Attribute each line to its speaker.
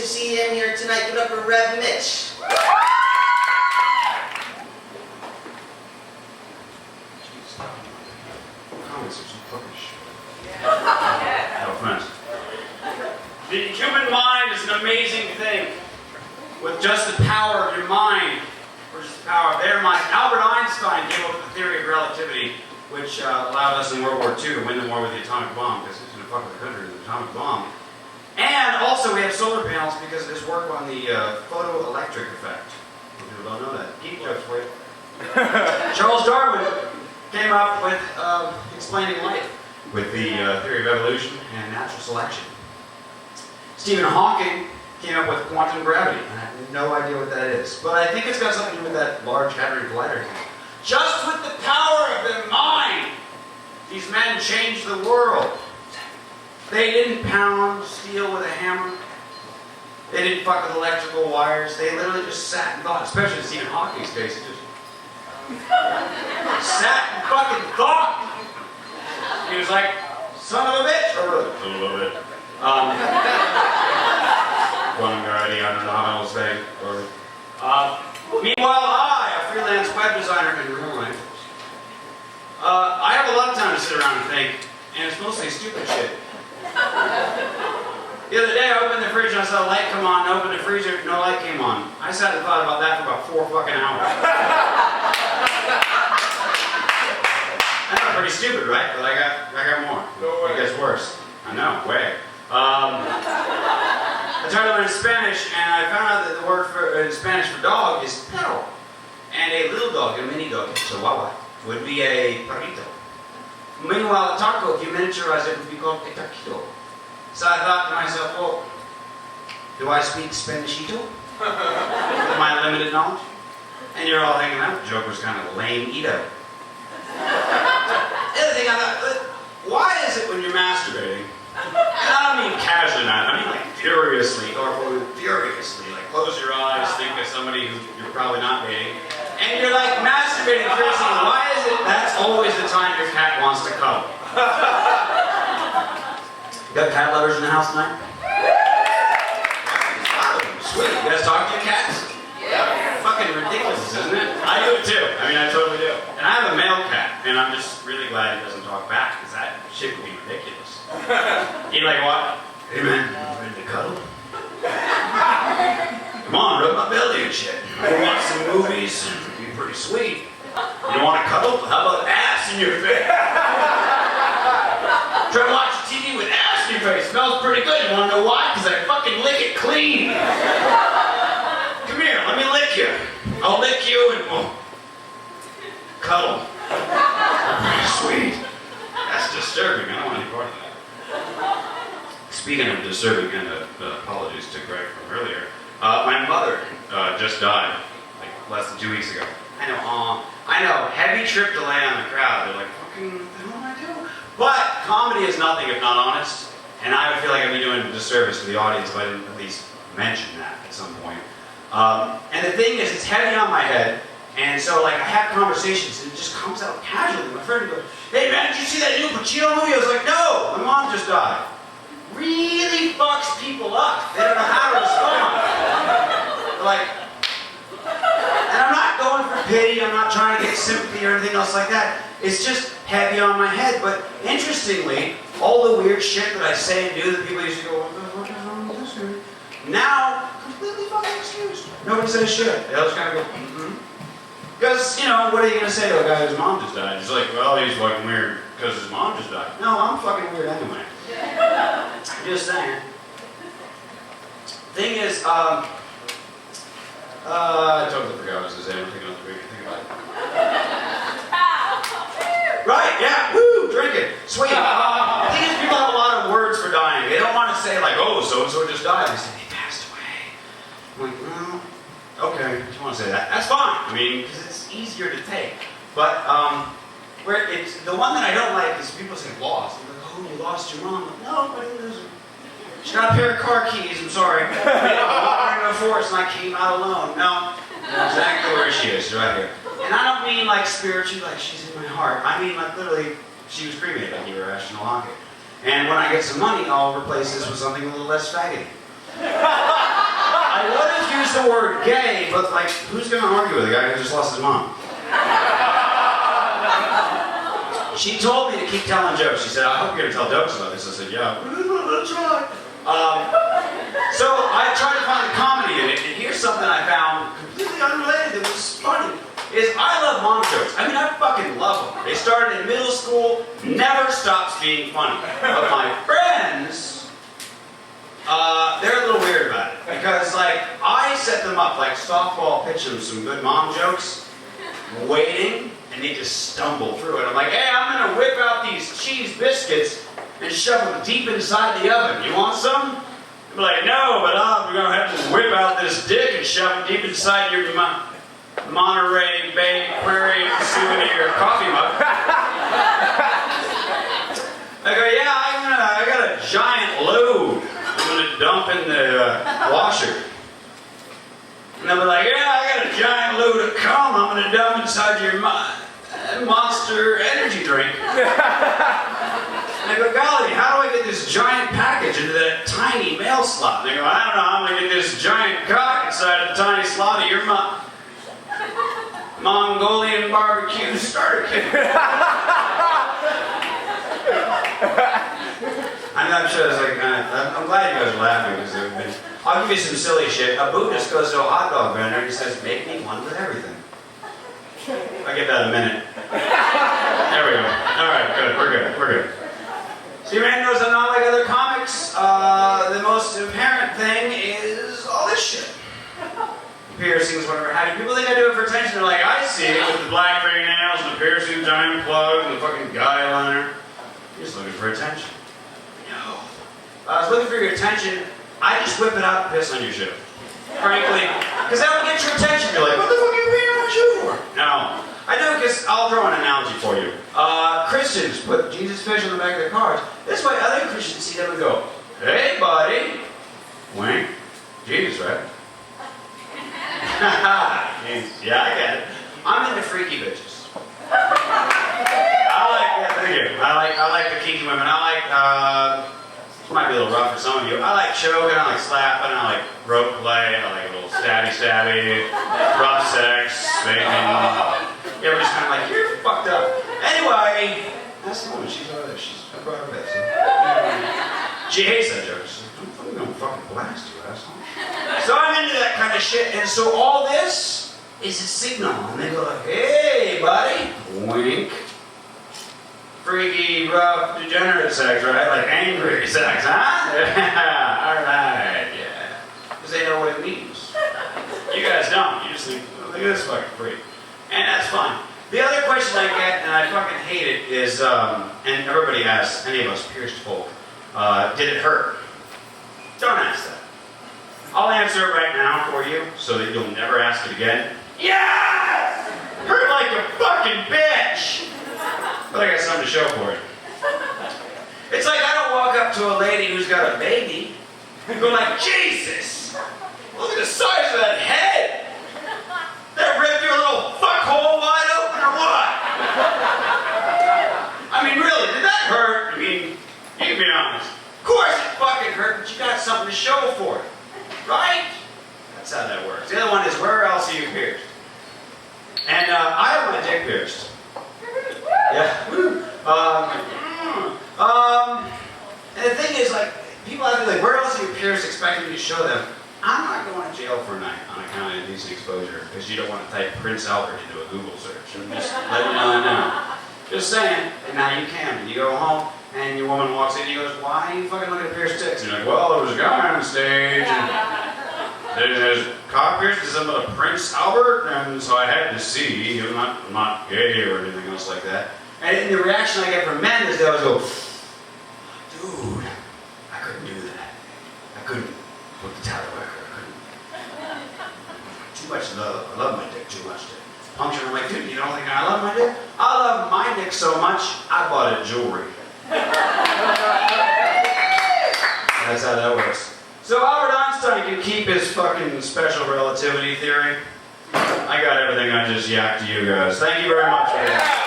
Speaker 1: see him here tonight. Give it up for Rev Mitcz.
Speaker 2: No offense. The human mind is an amazing thing. With just the power of your mind, or just the power of their mind. Albert Einstein came up with the theory of relativity, which allowed us in World War II to win the war with the atomic bomb, because who's going to fuck with the country with the atomic bomb? And also we have solar panels because of this work on the photoelectric effect. Most people don't know that. Geek jokes for you. Charles Darwin came up with explaining life with the theory of evolution and natural selection. Stephen Hawking came up with quantum gravity. I have no idea what that is. But I think it's got something to do with that Large Hadron Collider thing. Just with the power of their mind, these men changed the world. They didn't pound steel with a hammer. They didn't fuck with electrical wires. They literally just sat and thought, especially in Stephen Hawking's case, he just sat and fucking thought. He was like, son of a bitch, or a little bit. Quantum gravity, I don't know how else they, or meanwhile, I, a freelance web designer in real life, I have a lot of time to sit around and think, and it's mostly stupid shit. The other day, I opened the fridge and I saw the light come on, and I opened the freezer, no light came on. I sat and thought about that for about 4 fucking hours. I know, pretty stupid, right? But I got more.
Speaker 3: No way.
Speaker 2: It gets worse. I know, way. I tried to learn Spanish, and I found out that the word for, in Spanish for dog is perro. And a little dog, a mini dog, a chihuahua, would be a perrito. Meanwhile, a taco, if you miniaturize it, would be called a taquito. So I thought to myself, well, do I speak Spanishito? With my limited knowledge? And you're all thinking that joke was kind of lame-ito. The other thing I thought, why is it when you're masturbating, and I don't mean casually, I mean like furiously, like close your eyes, think of somebody who you're probably not dating, and you're like masturbating furiously, why is it that's always the time your cat wants to cuddle? You got cat lovers in the house tonight? Sweet, you guys talk to your cats? Yeah. Fucking ridiculous, isn't it? I do it too. I mean, I totally do. And I have a male cat, and I'm just really glad he doesn't talk back, because that shit would be ridiculous. He'd like, what? Hey man, you ready to cuddle? Come on, rub my belly and shit. You want some movies? It'd be pretty sweet. You don't want to cuddle? How about ass in your face? Try to watch TV with ass in your face. Smells pretty good. You want to know why? Because I fucking lick it clean. Come here, let me lick you. I'll lick you and we'll cuddle. Sweet. That's disturbing. I don't want any part of that. Speaking of disturbing, and apologies to Greg from earlier, my mother just died, like less than 2 weeks ago. I know, heavy trip to lay on the crowd. They're like, fucking, what the hell do I do? But comedy is nothing if not honest, and I would feel like I'd be doing a disservice to the audience if I didn't at least mention that at some point. And the thing is, it's heavy on my head, and so like I have conversations, and it just comes out casually. My friend goes, hey man, did you see that new Pacino movie? I was like, no, my mom just died. Really fucks people up. They don't know how to respond. Like, and I'm not going for pity, I'm not trying to get sympathy or anything else like that. It's just heavy on my head. But interestingly, all the weird shit that I say and do that people used to go, what the fuck is wrong with this dude? Now, completely fucking excused. Nobody says shit. They all just kind of go, Because, you know, what are you going to say to a guy whose mom just died? He's like, well, he's fucking weird because his mom just died. No, I'm fucking weird anyway. Just saying. Thing is, I totally forgot what I was going to say. I don't think I was going to think about it. Right, yeah, woo, drink it. Sweet. The thing is, people have a lot of words for dying. They don't want to say like, oh, so-and-so just died. They say, they passed away. I'm like, well, okay, if you want to say that, that's fine. I mean, because it's easier to take. But, where it's, the one that I don't like is people say lost. They're like, oh, you lost your mom. Like, no, I didn't lose her. She got a pair of car keys, I'm sorry. I walked into a forest and I came out alone. No, exactly where she is, right here. And I don't mean like spiritually, like she's in my heart. I mean like literally, she was cremated, like you were Ashton Lockett. And when I get some money, I'll replace this with something a little less faggoty.
Speaker 3: I would have used the word gay, but like, who's gonna argue with a guy who just lost his mom? She told me to keep telling jokes. She said, I hope you're gonna tell jokes about this. I said, yeah, that's right. So I tried to find the comedy in it, and here's something I found completely unrelated that was funny. Is I love mom jokes. I mean, I fucking love them. They started in middle school, never stops being funny. But my friends, they're a little weird about it. Because, like, I set them up, like softball, pitch them some good mom jokes, waiting, and they just stumble through it. I'm like, hey, I'm gonna whip out these cheese biscuits and shove them deep inside the oven. You want some? I'm like, no, but I'm gonna have to whip out this dick and shove it deep inside your Monterey Bay Prairie souvenir coffee mug. I go, yeah, I got a giant load I'm gonna dump in the washer. And they'll be like, yeah, I got a giant load of cum I'm gonna dump inside your Monster energy drink. And I go, golly, how do I get this giant package into that tiny mail slot? And they go, I don't know, I'm gonna get this giant cock inside the tiny slot of your Mongolian barbecue starter kit. I'm sure it's like, I'm glad you guys are laughing because I'll give you some silly shit. A Buddhist goes to a hot dog vendor and he says, make me one with everything. I'll give that a minute. There we go. Alright, good, we're good. So your man knows I'm not like other comics. The most apparent thing is all this shit. Piercings, whatever have you. People think I do it for attention. They're like, I see it with the black fingernails, the piercing giant plug, and the fucking guy liner. You're just looking for attention. No. If I was looking for your attention, I just whip it out and piss on your shoe. Frankly, because that would get your attention. You're like, what the fuck are you peeing on my shoe for? No. I do it because I'll throw an analogy for you. Christians put Jesus' fish on the back of their cars. This way other Christians see them and go, hey buddy. Wink. Jesus, right? Yeah, I get it. I'm into freaky bitches. Thank you. I like the kinky women. This might be a little rough for some of you. I like choking, I like slapping, I like rope play, I like a little stabby, rough sex, spanking. Yeah, we're just kind of like, you're fucked up. Anyway, that's the woman. She's over there. I brought her with. She hates that joke. She's like, I'm gonna fucking blast you, asshole. So I'm into that kind of shit, and so all this is a signal. And they go like, hey, buddy. Wink. Freaky, rough, degenerate sex, right? Like angry sex, huh? Alright, yeah. Because they know what it means. You guys don't. You just think, oh, look at this fucking freak. And that's fine. The other question I get, and I fucking hate it, is, and everybody asks, any of us pierced folk, did it hurt? Don't ask that. I'll answer it right now for you, so that you'll never ask it again. Yes! Hurt like a fucking bitch! But I got something to show for it. It's like I don't walk up to a lady who's got a baby and go like, Jesus! Look at the size of that head! That ripped your little fuckhole wide open or what? I mean, really, did that hurt? I mean, you can be honest. Of course it fucking hurt, but you got something to show for it. Right? That's how that works. The other one is, where else are you pierced? And I have my dick pierced. Yeah. And the thing is, like, people have to be like, where else are you pierced expecting me to show them? I'm not going to jail for a night on account of indecent exposure because you don't want to type Prince Albert into a Google search. I'm just letting you know now. Just saying, and now you can. You go home, and your woman walks in, and he goes, why are you fucking looking at pierced dicks? And you're like, well, there was a guy on stage, and his cock pierced to some of the Prince Albert, and so I had to see. I'm not gay or anything else like that. And the reaction I get from men is they always go, dude, I couldn't do that. I couldn't put the towel back. I couldn't. Too much love. I love my dick too much. Puncture. I'm like, dude, you don't think I love my dick? I love my dick so much, I bought it jewelry. That's how that works. So Albert Einstein can keep his fucking special relativity theory. I got everything I just yacked to you guys. Thank you very much for that.